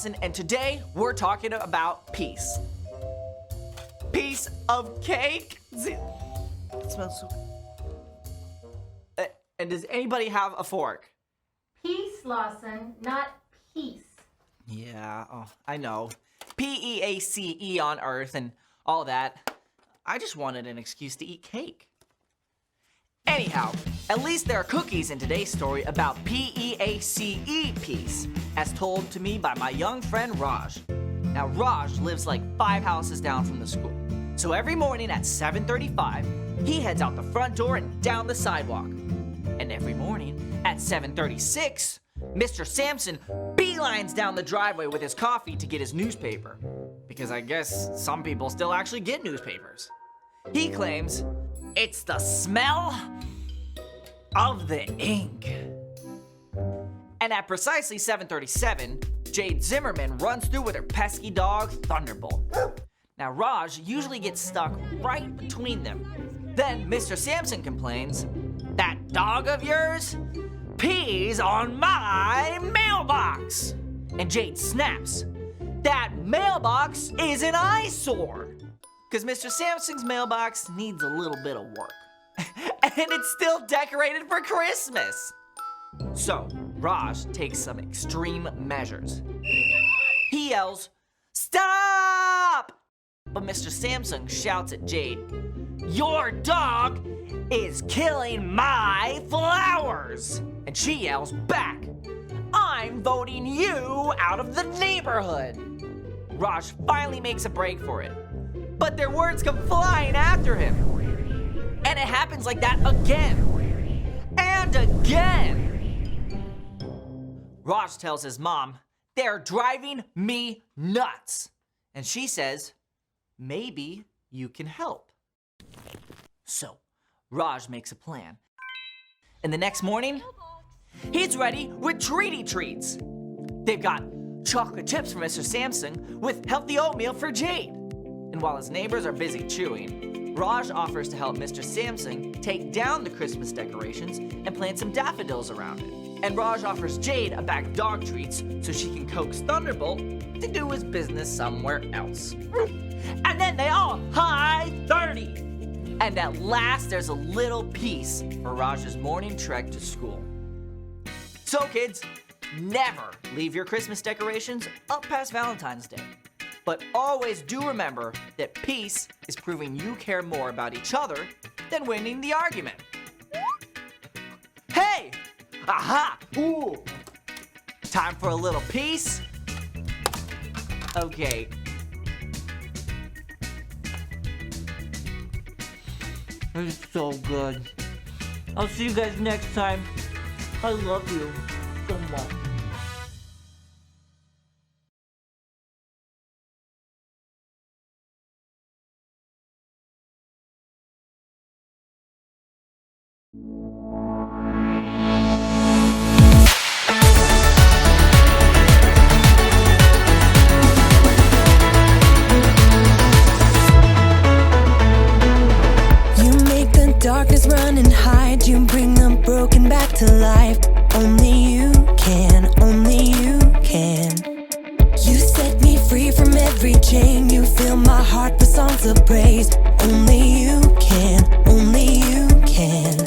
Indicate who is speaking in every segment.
Speaker 1: Lawson, and today we're talking about peace. Piece of cake? It smells so good. And does anybody have a fork?
Speaker 2: Peace, Lawson, not peace.
Speaker 1: Yeah, I know. P-E-A-C-E on Earth and all that. I just wanted an excuse to eat cake. Anyhow, at least there are cookies in today's story about P-E-A-C-E peace, as told to me by my young friend Raj. Now, Raj lives like 5 houses down from the school. So every morning at 7:35, he heads out the front door and down the sidewalk. And every morning at 7:36, Mr. Sampson beelines down the driveway with his coffee to get his newspaper. Because I guess some people still actually get newspapers. He claims it's the smell of the ink. And at precisely 7:37, Jade Zimmerman runs through with her pesky dog, Thunderbolt. Now, Raj usually gets stuck right between them. Then Mr. Sampson complains, "That dog of yours pees on my mailbox." And Jade snaps, "That mailbox is an eyesore." Because Mr. Sampson's mailbox needs a little bit of work. And it's still decorated for Christmas. So, Raj takes some extreme measures. He yells, "Stop!" But Mr. Sampson shouts at Jade, "Your dog is killing my flowers!" And she yells back, "I'm voting you out of the neighborhood!" Raj finally makes a break for it, but their words come flying after him. And it happens like that again and again. Raj tells his mom, "They're driving me nuts." And she says, "Maybe you can help." So, Raj makes a plan. And the next morning, he's ready with treaty treats. They've got chocolate chips for Mr. Sampson with healthy oatmeal for Jade. And while his neighbors are busy chewing, Raj offers to help Mr. Sampson take down the Christmas decorations and plant some daffodils around it. And Raj offers Jade a bag of dog treats so she can coax Thunderbolt to do his business somewhere else. And then they all high 30. And at last there's a little peace for Raj's morning trek to school. So kids, never leave your Christmas decorations up past Valentine's Day. But always do remember that peace is proving you care more about each other than winning the argument. Hey! Aha! Ooh! Time for a little peace? Okay. It's so good. I'll see you guys next time. I love you so much.
Speaker 3: Darkness run and hide, you bring the broken back to life. Only you can, only you can. You set me free from every chain, you fill my heart with songs of praise. Only you can, only you can.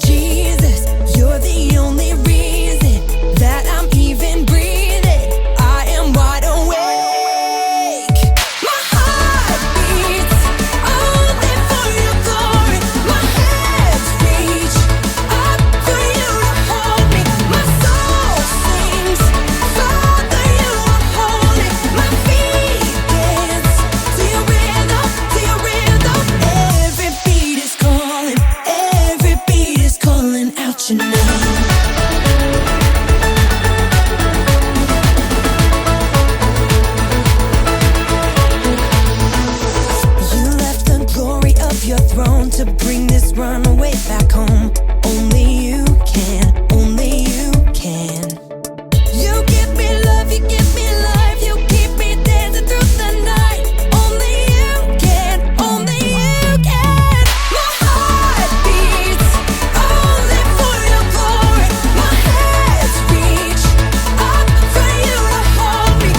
Speaker 3: Jesus, you're the only reason that I'm even breathing. I am wide awake. My heart beats only for your glory. My hands reach up for you to hold me. My soul sings, Father, you are holy. My feet dance to your rhythm, to your rhythm. Every beat is calling out your name. You left the glory of your throne to bring this runaway back home. Only you can, only you can. You give me love, you give me life, you keep me dancing through the night. Only you can, only you can. My heart beats only for your glory. My hands reach up for you to hold me.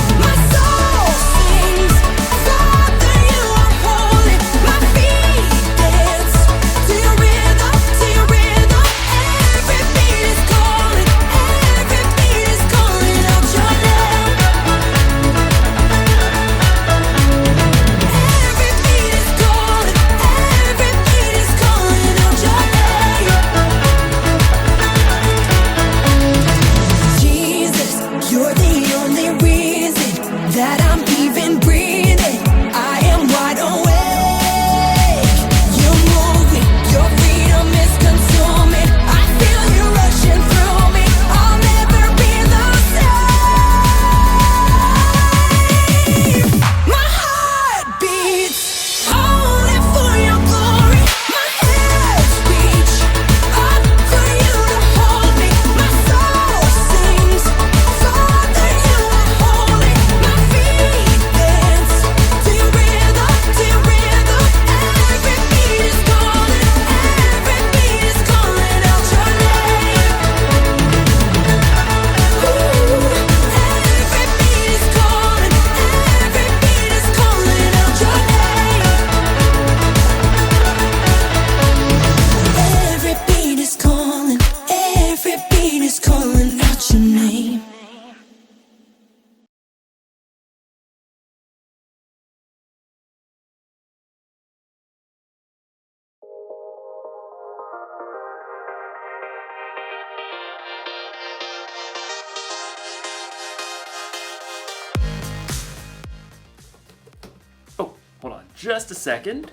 Speaker 4: just a second,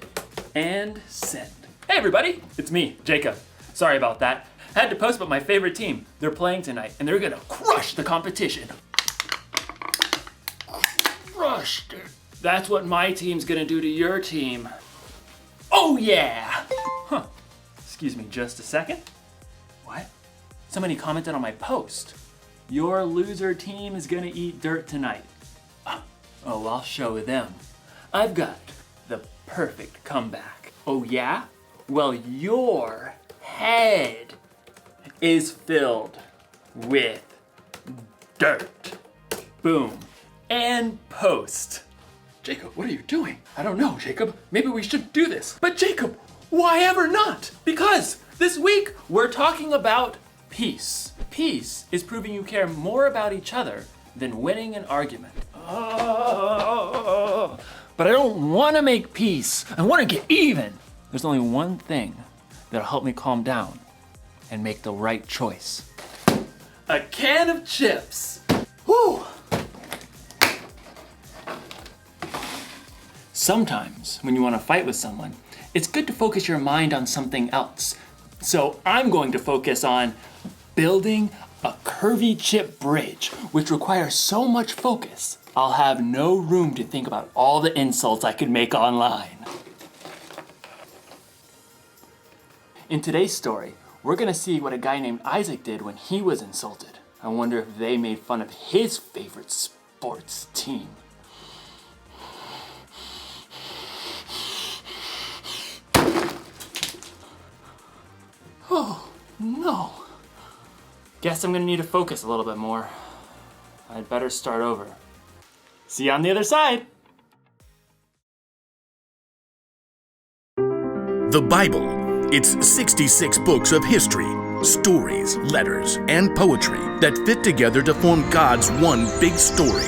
Speaker 4: and send. Hey everybody, it's me, Jacob. Sorry about that. I had to post about my favorite team. They're playing tonight, and they're gonna crush the competition. Crushed it. That's what my team's gonna do to your team. Oh yeah! Huh. Excuse me just a second. What? Somebody commented on my post. Your loser team is gonna eat dirt tonight. Oh, I'll show them. I've got the perfect comeback. Oh yeah? Well, your head is filled with dirt. Boom. And post. Jacob, what are you doing? I don't know, Jacob. Maybe we should do this. But Jacob, why ever not? Because this week we're talking about peace. Peace is proving you care more about each other than winning an argument. But I don't want to make peace. I want to get even. There's only one thing that'll help me calm down and make the right choice. A can of chips. Whew. Sometimes when you want to fight with someone, it's good to focus your mind on something else. So I'm going to focus on building a curvy chip bridge, which requires so much focus, I'll have no room to think about all the insults I could make online. In today's story, we're gonna see what a guy named Isaac did when he was insulted. I wonder if they made fun of his favorite sports team. Oh, no. Guess I'm gonna need to focus a little bit more. I'd better start over. See you on the other side.
Speaker 5: The Bible. It's 66 books of history, stories, letters, and poetry that fit together to form God's one big story.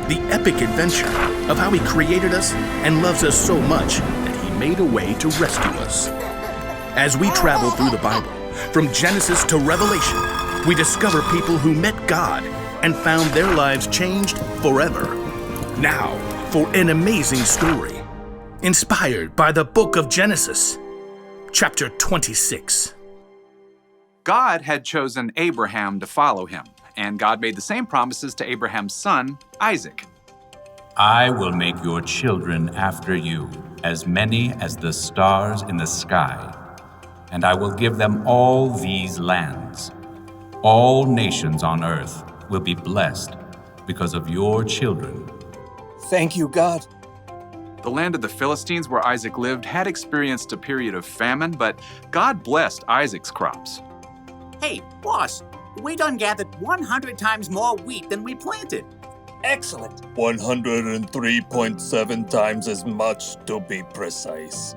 Speaker 5: The epic adventure of how He created us and loves us so much that He made a way to rescue us. As we travel through the Bible, from Genesis to Revelation, we discover people who met God and found their lives changed forever. Now, for an amazing story, inspired by the book of Genesis, chapter 26.
Speaker 6: God had chosen Abraham to follow him, and God made the same promises to Abraham's son, Isaac.
Speaker 7: I will make your children after you, as many as the stars in the sky, and I will give them all these lands. All nations on earth will be blessed because of your children.
Speaker 8: Thank you, God.
Speaker 6: The land of the Philistines where Isaac lived had experienced a period of famine, but God blessed Isaac's crops.
Speaker 9: Hey, boss, we done gathered 100 times more wheat than we planted.
Speaker 8: Excellent.
Speaker 10: 103.7 times as much to be precise.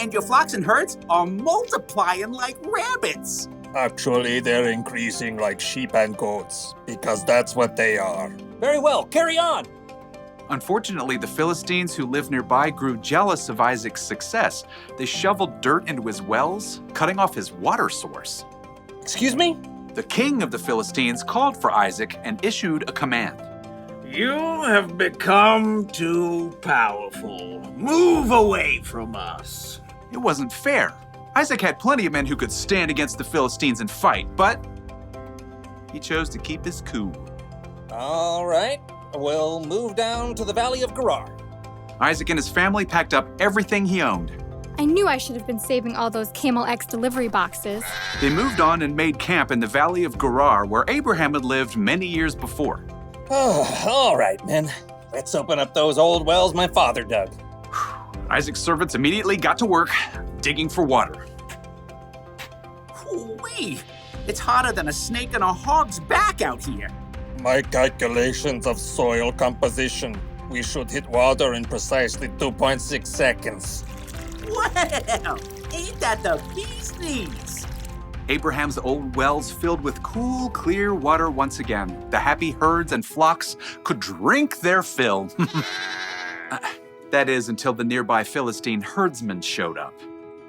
Speaker 9: And your flocks and herds are multiplying like rabbits.
Speaker 10: Actually, they're increasing like sheep and goats, because that's what they are.
Speaker 8: Very well, carry on.
Speaker 6: Unfortunately, the Philistines who lived nearby grew jealous of Isaac's success. They shoveled dirt into his wells, cutting off his water source.
Speaker 8: Excuse me?
Speaker 6: The king of the Philistines called for Isaac and issued a command.
Speaker 11: You have become too powerful. Move away from us.
Speaker 6: It wasn't fair. Isaac had plenty of men who could stand against the Philistines and fight, but he chose to keep his cool.
Speaker 8: All right, we'll move down to the Valley of Gerar.
Speaker 6: Isaac and his family packed up everything he owned.
Speaker 12: I knew I should have been saving all those Camel X delivery boxes.
Speaker 6: They moved on and made camp in the Valley of Gerar, where Abraham had lived many years before.
Speaker 8: Oh, all right, men. Let's open up those old wells my father dug.
Speaker 6: Isaac's servants immediately got to work, digging for water.
Speaker 9: Ooh-wee! It's hotter than a snake in a hog's back out here.
Speaker 10: My calculations of soil composition, we should hit water in precisely 2.6 seconds.
Speaker 9: Well, ain't that the bee's knees?
Speaker 6: Abraham's old wells filled with cool, clear water once again. The happy herds and flocks could drink their fill. That is, until the nearby Philistine herdsmen showed up.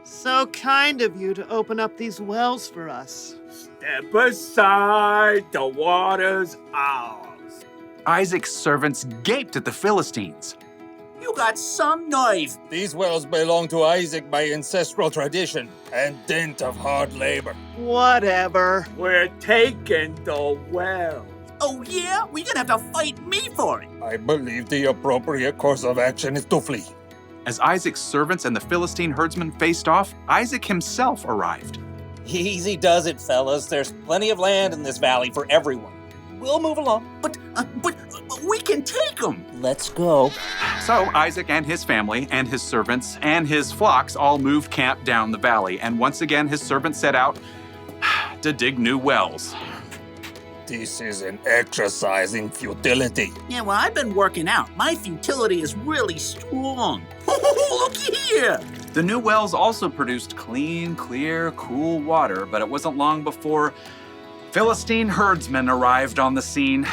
Speaker 11: So kind of you to open up these wells for us. Step aside, the water's ours.
Speaker 6: Isaac's servants gaped at the Philistines.
Speaker 9: You You got some nerve.
Speaker 10: These wells belong to Isaac by ancestral tradition and dint of hard labor.
Speaker 11: Whatever.
Speaker 13: We're taking the well.
Speaker 9: Oh, yeah? We're gonna have to fight me for it.
Speaker 10: I believe the appropriate course of action is to flee.
Speaker 6: As Isaac's servants and the Philistine herdsmen faced off, Isaac himself arrived.
Speaker 8: Easy does it, fellas. There's plenty of land in this valley for everyone. We'll move along.
Speaker 9: But we can take them.
Speaker 8: Let's go.
Speaker 6: So Isaac and his family and his servants and his flocks all moved camp down the valley, and once again his servants set out to dig new wells.
Speaker 10: This is an exercise in futility.
Speaker 9: Yeah, well, I've been working out. My futility is really strong. Looky here.
Speaker 6: The new wells also produced clean, clear, cool water, but it wasn't long before Philistine herdsmen arrived on the scene.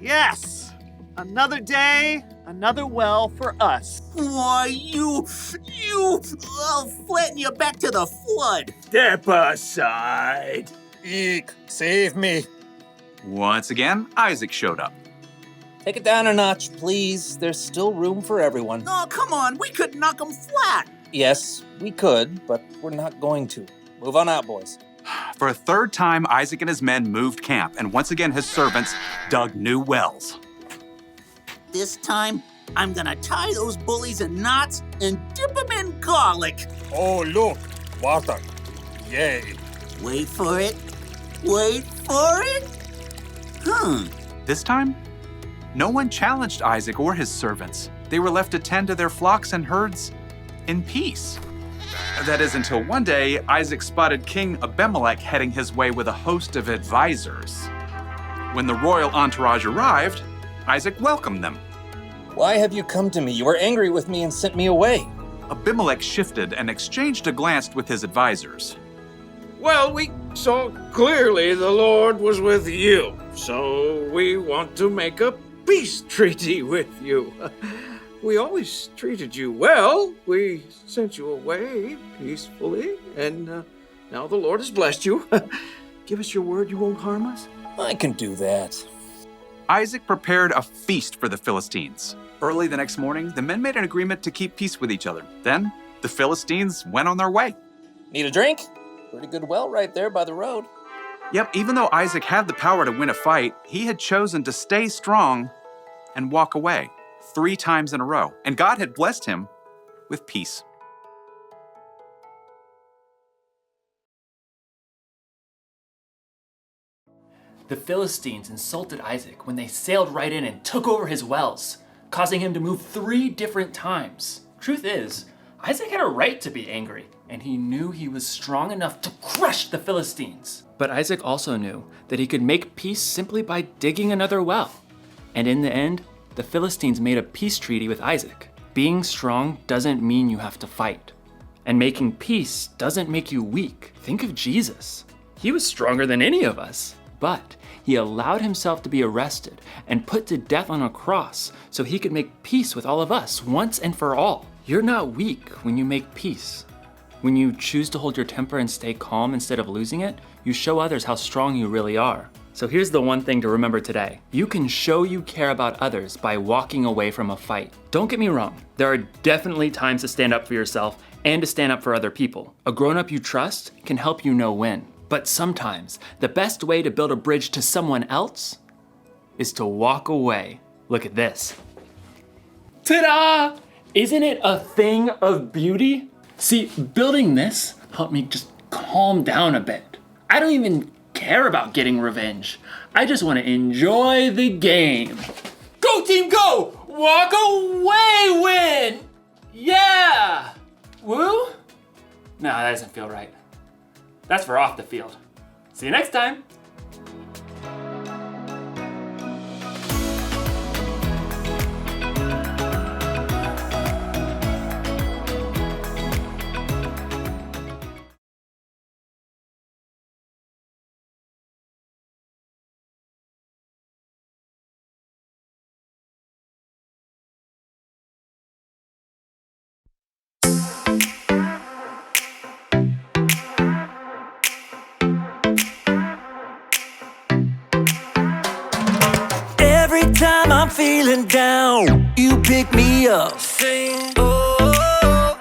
Speaker 11: Yes! Another day, another well for us.
Speaker 9: Why, I'll flatten you back to the flood.
Speaker 13: Step aside.
Speaker 10: Eek, save me.
Speaker 6: Once again, Isaac showed up.
Speaker 8: Take it down a notch, please. There's still room for everyone.
Speaker 9: Oh, come on. We could knock them flat.
Speaker 8: Yes, we could, but we're not going to. Move on out, boys.
Speaker 6: For a third time, Isaac and his men moved camp, and once again his servants dug new wells.
Speaker 9: This time, I'm gonna tie those bullies in knots and dip them in garlic.
Speaker 10: Oh, look, water. Yay.
Speaker 9: Wait for it. Wait for it.
Speaker 6: This time, no one challenged Isaac or his servants. They were left to tend to their flocks and herds in peace. That is until one day, Isaac spotted King Abimelech heading his way with a host of advisors. When the royal entourage arrived, Isaac welcomed them.
Speaker 8: Why have you come to me? You were angry with me and sent me away.
Speaker 6: Abimelech shifted and exchanged a glance with his advisors.
Speaker 13: Well, we saw clearly the Lord was with you, so we want to make a peace treaty with you. We always treated you well. We sent you away peacefully, and now the Lord has blessed you. Give us your word you won't harm us?
Speaker 8: I can do that.
Speaker 6: Isaac prepared a feast for the Philistines. Early the next morning, the men made an agreement to keep peace with each other. Then, the Philistines went on their way.
Speaker 8: Need a drink? Pretty good well right there by the road.
Speaker 6: Yep, even though Isaac had the power to win a fight, he had chosen to stay strong and walk away 3 times in a row. And God had blessed him with peace.
Speaker 4: The Philistines insulted Isaac when they sailed right in and took over his wells, causing him to move 3 different times. Truth is, Isaac had a right to be angry, and he knew he was strong enough to crush the Philistines. But Isaac also knew that he could make peace simply by digging another well. And in the end, the Philistines made a peace treaty with Isaac. Being strong doesn't mean you have to fight. And making peace doesn't make you weak. Think of Jesus. He was stronger than any of us. But he allowed himself to be arrested and put to death on a cross so he could make peace with all of us once and for all. You're not weak when you make peace. When you choose to hold your temper and stay calm instead of losing it, you show others how strong you really are. So here's the one thing to remember today. You can show you care about others by walking away from a fight. Don't get me wrong, there are definitely times to stand up for yourself and to stand up for other people. A grown-up you trust can help you know when. But sometimes, the best way to build a bridge to someone else is to walk away. Look at this. Ta-da! Isn't it a thing of beauty? See, building this helped me just calm down a bit. I don't even care about getting revenge. I just want to enjoy the game. Go team go! Walk away win! Yeah! Woo? No, that doesn't feel right. That's for off the field. See you next time.
Speaker 3: I'm feeling down, you pick me up. Sing, oh,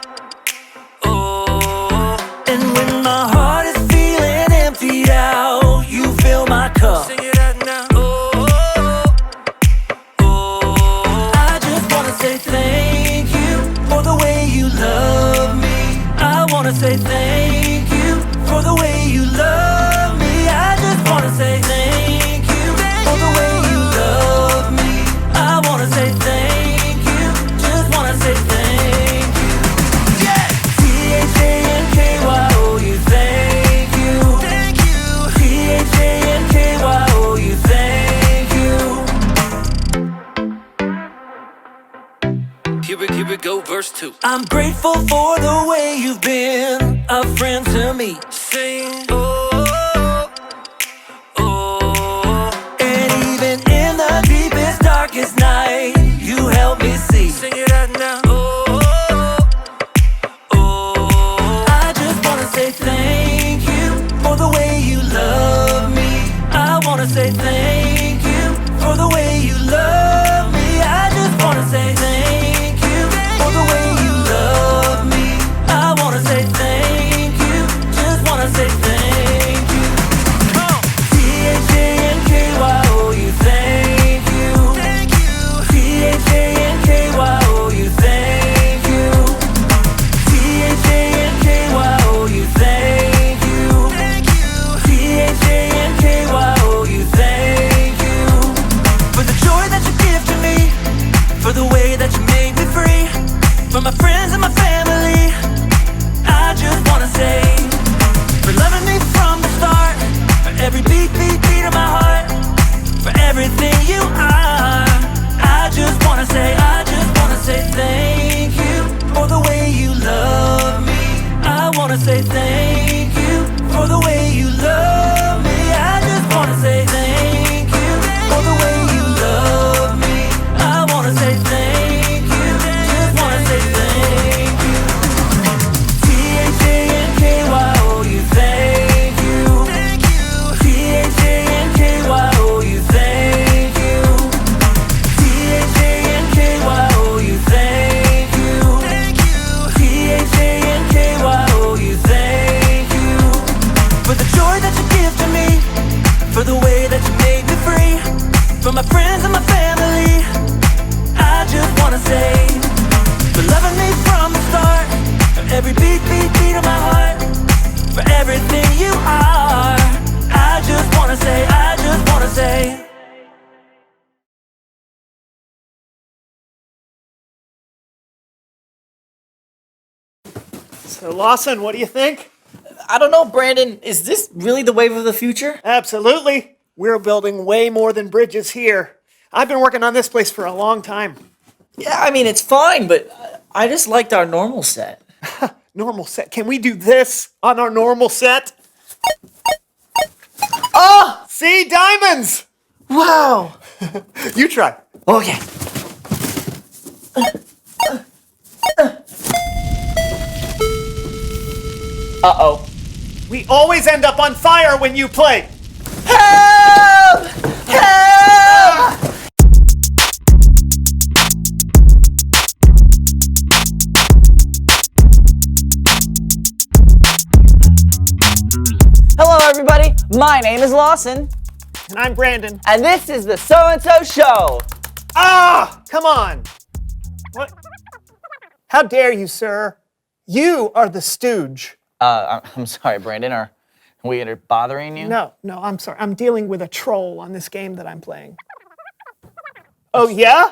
Speaker 3: oh. And when my heart is feeling emptied out, you fill my cup. Sing it out now. Oh, oh. I just wanna say thank you for the way you love me. I wanna say thank you for the way you love me. I just wanna say thank you for the way you love me. I wanna say thank you, just wanna say thank you. Yeah! T-H-A-N-K-Y-O-U, thank you. Thank you. T-H-A-N-K-Y-O-U, thank you. Here we go, verse 2. I'm grateful for the way you've been a friend to me. Sing, oh, oh. And even in the deepest, darkest night, you help me see. Sing it out now. Oh, oh. I just wanna say thank you for the way you love me. I wanna say thank you for the way you love me. I just wanna say thank you for the way you love me. I wanna say thank you, just wanna say thank you. T-H-A-N-K-Y-O-U, thank you. Thank you. T-H-A-N-K-Y-O-U, thank you. T-H-A-N-K-Y-O-U, thank you. Thank you. T-H-A-N-K-Y-O-U, thank you. For the joy that you give to me, for the way that you made me free, for my friends and my family, I just wanna say, for loving me from the start, for every beat, beat, beat of my heart, for everything you are. I just wanna say thank you for the way you love me. I wanna say thank you for the way you love me. I just wanna say thank you for the way you love me. I wanna say thank you, just wanna say thank you. T-H-A-N-K-Y-O-U, thank you. Thank you. T-H-A-N-K-Y-O-U, thank you. T-H-A-N-K-Y-O-U, thank you. Thank you. T-H-A-N-K-Y-O-U, thank you. For the joy that you give to me, for the way that you made me free, for my friends and my family, I just wanna say, for loving me from the start, for every beat, beat, beat of my heart, for everything you are. I just wanna say,
Speaker 11: So, Lawson, what do you think?
Speaker 1: I don't know, Brandon. Is this really the wave of the future?
Speaker 11: Absolutely. We're building way more than bridges here. I've been working on this place for a long time.
Speaker 1: Yeah, I mean, it's fine, but I just liked our normal set.
Speaker 11: Normal set? Can we do this on our normal set?
Speaker 1: Oh!
Speaker 11: See? Diamonds!
Speaker 1: Wow!
Speaker 11: You try.
Speaker 1: Okay. Uh-oh.
Speaker 11: We always end up on fire when you play.
Speaker 1: Help! Help! Hello, everybody. My name is Lawson.
Speaker 11: And I'm Brandon.
Speaker 1: And this is the So-and-So Show.
Speaker 11: Ah! Come on. What? How dare you, sir? You are the stooge.
Speaker 1: I'm sorry, Brandon. Are we bothering you?
Speaker 11: No, I'm sorry. I'm dealing with a troll on this game that I'm playing. Oh, yeah?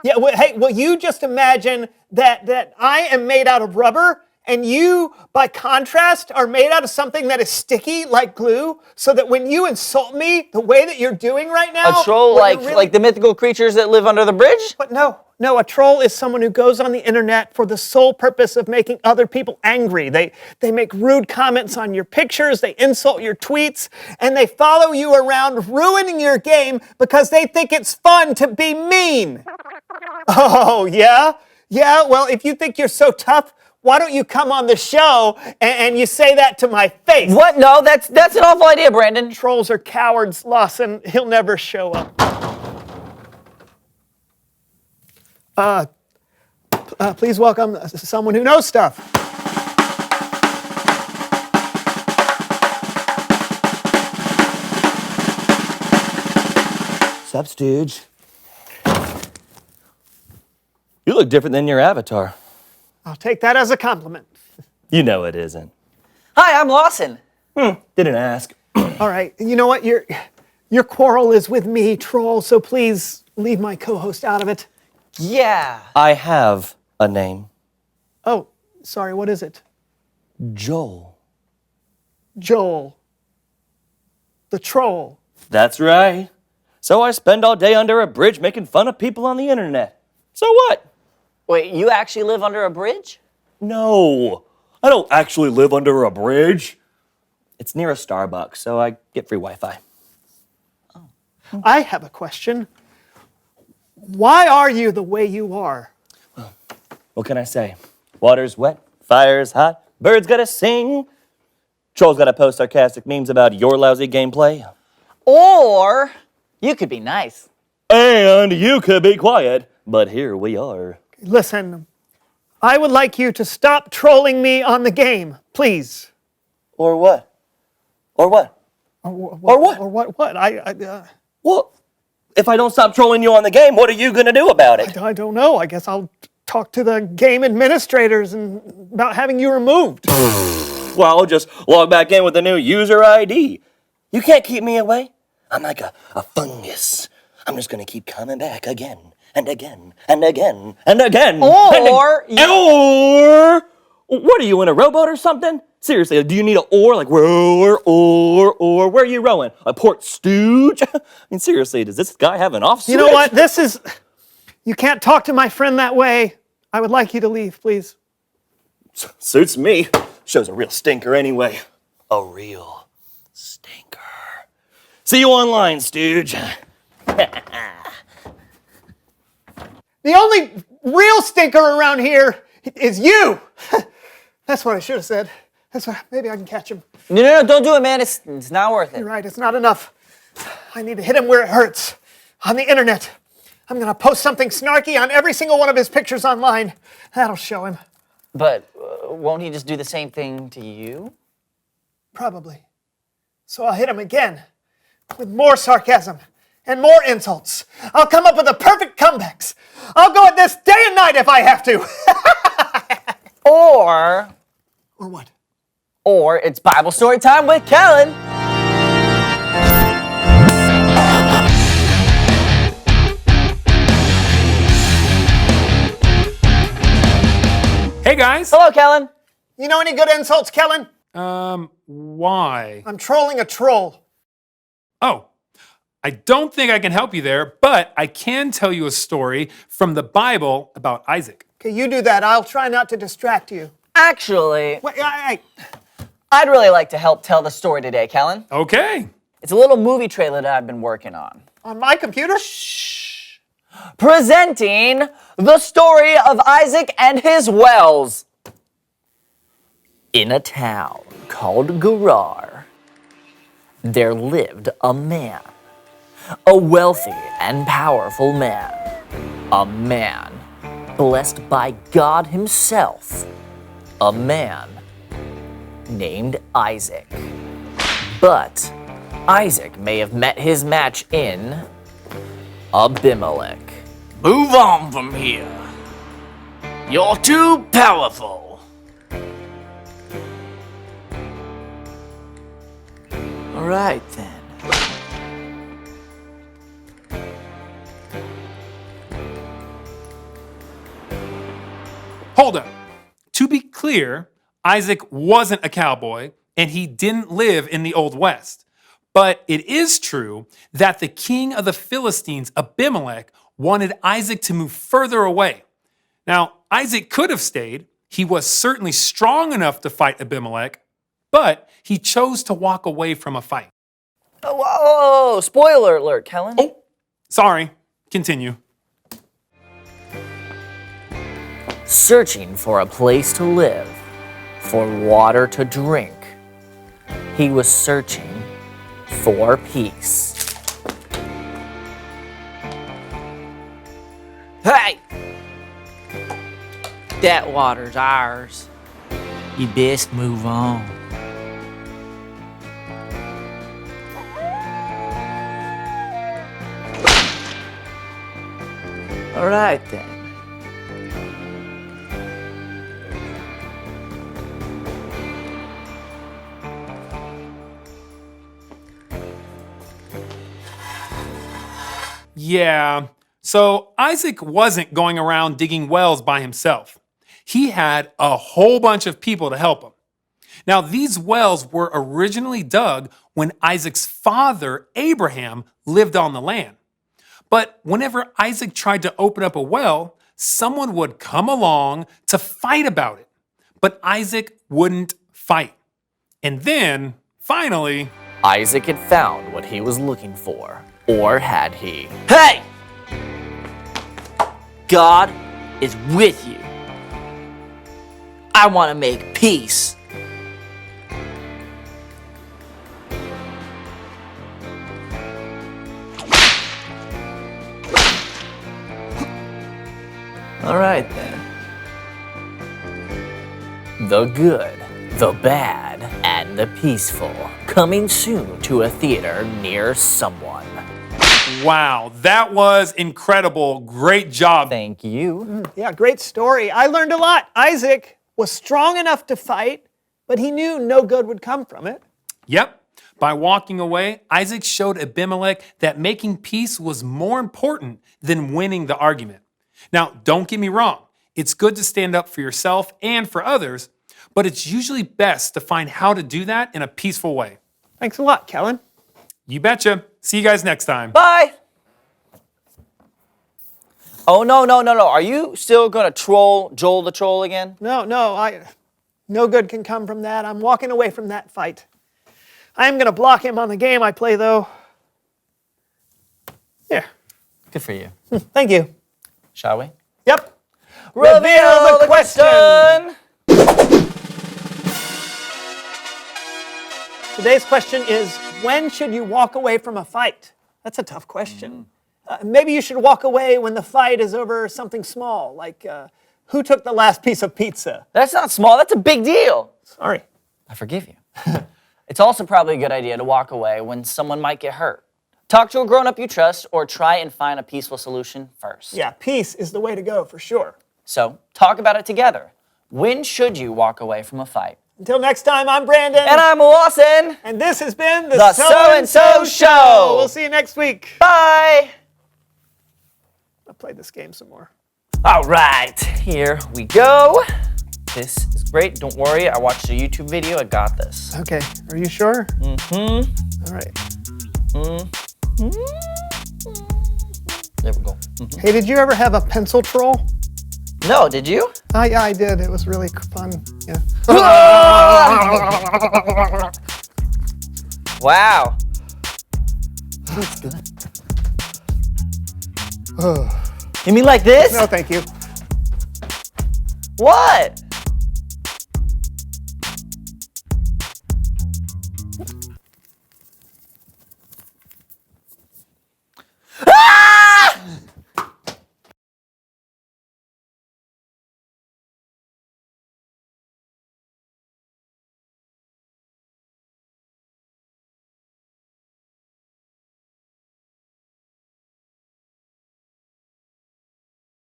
Speaker 11: Yeah, well, hey, well, you just imagine that I am made out of rubber and you, by contrast, are made out of something that is sticky like glue, so that when you insult me the way that you're doing right now...
Speaker 1: A troll like the mythical creatures that live under the bridge?
Speaker 11: But no, a troll is someone who goes on the internet for the sole purpose of making other people angry. They make rude comments on your pictures, they insult your tweets, and they follow you around ruining your game because they think it's fun to be mean. Oh, yeah? Yeah, well, if you think you're so tough, why don't you come on the show and you say that to my face?
Speaker 1: What? No, that's an awful idea, Brandon.
Speaker 11: Trolls are cowards, Lawson. He'll never show up. Please welcome someone who knows stuff.
Speaker 14: Sup, Stooge? You look different than your avatar.
Speaker 11: I'll take that as a compliment.
Speaker 14: You know it isn't.
Speaker 1: Hi, I'm Lawson.
Speaker 14: Didn't ask.
Speaker 11: All right, you know what? Your quarrel is with me, Troll, so please leave my co-host out of it.
Speaker 1: Yeah.
Speaker 14: I have a name.
Speaker 11: Oh, sorry, what is it?
Speaker 14: Joel.
Speaker 11: Joel. The troll.
Speaker 14: That's right. So I spend all day under a bridge making fun of people on the internet. So what?
Speaker 1: Wait, you actually live under a bridge?
Speaker 14: No, I don't actually live under a bridge. It's near a Starbucks, so I get free Wi-Fi.
Speaker 11: I have a question. Why are you the way you are?
Speaker 14: What can I say? Water's wet, fire's hot, birds gotta sing. Trolls gotta post sarcastic memes about your lousy gameplay.
Speaker 1: Or you could be nice.
Speaker 14: And you could be quiet, but here we are.
Speaker 11: Listen, I would like you to stop trolling me on the game, please.
Speaker 14: Or what? Or what?
Speaker 11: Or what? Or what?
Speaker 14: Well, if I don't stop trolling you on the game, what are you gonna do about it?
Speaker 11: I don't know. I guess I'll talk to the game administrators about having you removed.
Speaker 14: Well, I'll just log back in with a new user ID. You can't keep me away. I'm like a fungus. I'm just gonna keep coming back again and again and again and again.
Speaker 1: Or
Speaker 14: what are you, in a rowboat or something? Seriously, do you need a or? Like, row or where are you rowing? A Port Stooge? I mean, seriously, does this guy have an off switch?
Speaker 11: You know what? You can't talk to my friend that way. I would like you to leave, please.
Speaker 14: Suits me. Show's a real stinker anyway. A real stinker. See you online, Stooge.
Speaker 11: The only real stinker around here is you. That's what I should have said. Maybe I can catch him.
Speaker 1: No, don't do it, man. It's not worth it.
Speaker 11: You're right, it's not enough. I need to hit him where it hurts. On the internet. I'm gonna post something snarky on every single one of his pictures online. That'll show him.
Speaker 1: But won't he just do the same thing to you?
Speaker 11: Probably. So I'll hit him again. With more sarcasm. And more insults. I'll come up with the perfect comebacks. I'll go at this day and night if I have to.
Speaker 1: Or
Speaker 11: what?
Speaker 1: Or it's Bible story time with Kellen.
Speaker 15: Hey guys.
Speaker 1: Hello, Kellen.
Speaker 11: You know any good insults, Kellen?
Speaker 15: Why?
Speaker 11: I'm trolling a troll.
Speaker 15: Oh, I don't think I can help you there, but I can tell you a story from the Bible about Isaac.
Speaker 11: Okay, you do that. I'll try not to distract you.
Speaker 1: Actually,
Speaker 11: Wait,
Speaker 1: I'd really like to help tell the story today, Kellen.
Speaker 15: Okay.
Speaker 1: It's a little movie trailer that I've been working on.
Speaker 11: On my computer?
Speaker 1: Shh. Presenting the story of Isaac and his wells. In a town called Gerar, there lived a man. A wealthy and powerful man. A man blessed by God himself. A man named Isaac. But Isaac may have met his match in Abimelech.
Speaker 16: Move on from here. You're too powerful.
Speaker 1: All right then.
Speaker 15: Hold up. To be clear, Isaac wasn't a cowboy and he didn't live in the Old West. But it is true that the king of the Philistines, Abimelech, wanted Isaac to move further away. Now, Isaac could have stayed. He was certainly strong enough to fight Abimelech, but he chose to walk away from a fight.
Speaker 1: Whoa, spoiler alert, Kellen.
Speaker 15: Oh, sorry. Continue.
Speaker 1: Searching for a place to live, for water to drink, he was searching for peace. Hey! That water's ours. You best move on. All right then.
Speaker 15: Yeah, so Isaac wasn't going around digging wells by himself. He had a whole bunch of people to help him. Now, these wells were originally dug when Isaac's father, Abraham, lived on the land. But whenever Isaac tried to open up a well, someone would come along to fight about it. But Isaac wouldn't fight. And then, finally,
Speaker 16: Isaac had found what he was looking for. Or had he?
Speaker 1: Hey! God is with you. I want to make peace. All right then.
Speaker 16: The good, the bad, and the peaceful. Coming soon to a theater near someone.
Speaker 15: wow, that was incredible. Great job.
Speaker 16: Thank you.
Speaker 11: Yeah, great story. I learned a lot. Isaac was strong enough to fight, but he knew no good would come from it.
Speaker 15: Yep. By walking away, Isaac showed Abimelech that making peace was more important than winning the argument. Now, don't get me wrong. It's good to stand up for yourself and for others, but it's usually best to find how to do that in a peaceful way.
Speaker 11: Thanks a lot, Kellen.
Speaker 15: You betcha. See you guys next time.
Speaker 16: Bye. Oh, no. Are you still going to troll Joel the Troll again?
Speaker 11: No, no good can come from that. I'm walking away from that fight. I am going to block him on the game I play, though. Here.
Speaker 16: Good for you.
Speaker 11: Thank you.
Speaker 16: Shall we?
Speaker 11: Yep.
Speaker 16: Reveal the question!
Speaker 11: Today's question is, when should you walk away from a fight? That's a tough question. Maybe you should walk away when the fight is over something small, like who took the last piece of pizza?
Speaker 16: That's not small, that's a big deal.
Speaker 11: Sorry.
Speaker 16: I forgive you. It's also probably a good idea to walk away when someone might get hurt. Talk to a grown-up you trust or try and find a peaceful solution first.
Speaker 11: Yeah, peace is the way to go for sure.
Speaker 16: So, talk about it together. When should you walk away from a fight?
Speaker 11: Until next time, I'm Brandon.
Speaker 16: And I'm Lawson.
Speaker 11: And this has been
Speaker 16: The So-and-So Show.
Speaker 11: We'll see you next week.
Speaker 16: Bye.
Speaker 11: I'll play this game some more.
Speaker 16: All right, here we go. This is great. Don't worry, I watched a YouTube video. I got this.
Speaker 11: Okay, are you sure?
Speaker 16: Mm-hmm.
Speaker 11: All right.
Speaker 16: There we go.
Speaker 11: Hey, did you ever have a pencil troll?
Speaker 16: No, did you?
Speaker 11: Yeah, I did. It was really fun. Yeah.
Speaker 16: Wow. That's good. You mean like this?
Speaker 11: No, thank you.
Speaker 16: What?